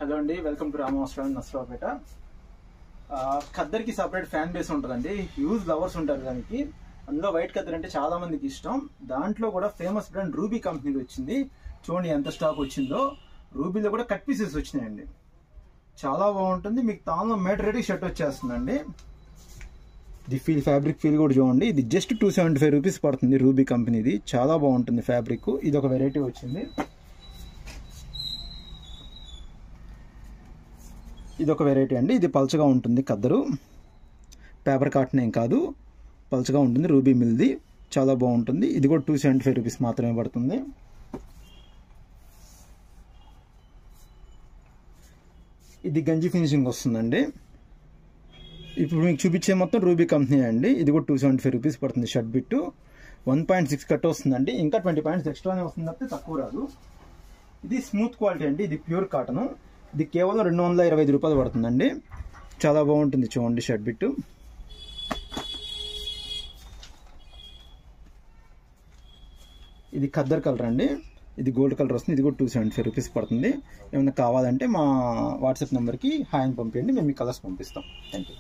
Hello అండి, welcome to రామోస్ట్రాన్ నస్రాపేట. ఖద్దర్కి సపరేట్ ఫ్యాన్ బేస్ ఉంటుందండి. హ్యూజ్ లవర్స్ ఉంటారు దానికి. అందులో వైట్ ఖద్దర్ అంటే చాలా మందికి ఇష్టం. దాంట్లో కూడా ఫేమస్ బ్రాండ్ రూబీ కంపెనీది వచ్చింది. చూడండి ఎంత స్టాక్ వచ్చిందో. రూబీలో కూడా కట్ పీసెస్ వచ్చినాయండి. చాలా బాగుంటుంది. మీకు తాను మీటర్ రేట్ షర్ట్ వచ్చేస్తుందండి. ఇది ఫ్యాబ్రిక్ ఫీల్ కూడా చూడండి. ఇది జస్ట్ 275 రూపీస్ పడుతుంది. రూబీ కంపెనీది చాలా బాగుంటుంది ఫ్యాబ్రిక్. ఇది ఒక వెరైటీ వచ్చింది. ఇది ఒక వెరైటీ అండి. ఇది పల్చగా ఉంటుంది ఖద్దరు. పేపర్ కాటన్ ఏం కాదు, పల్చగా ఉంటుంది. రూబీ మిల్ది చాలా బాగుంటుంది. ఇది కూడా 275 రూపీస్ మాత్రమే పడుతుంది. ఇది గంజి ఫినిషింగ్ వస్తుందండి. ఇప్పుడు మీకు చూపించే మొత్తం రూబీ కంపెనీ అండి. ఇది కూడా 275 రూపీస్ పడుతుంది. షర్ట్ బిట్టు 1.6 కట్ వస్తుందండి. ఇంకా 20 పాయింట్స్ ఎక్స్ట్రానే వస్తుంది తప్పితే తక్కువ రాదు. ఇది స్మూత్ క్వాలిటీ అండి. ఇది ప్యూర్ కాటన్. ఇది కేవలం 225 రూపాయలు పడుతుందండి. చాలా బాగుంటుంది చూడండి షర్ట్ బిట్టు. ఇది ఖద్దర్ కలర్ అండి. ఇది గోల్డ్ కలర్ వస్తుంది. ఇది కూడా 275 రూపీస్ పడుతుంది. ఏమైనా కావాలంటే మా వాట్సాప్ నెంబర్కి హాయ్ అని పంపించండి. మేము మీ కలర్స్ పంపిస్తాం. Thank you.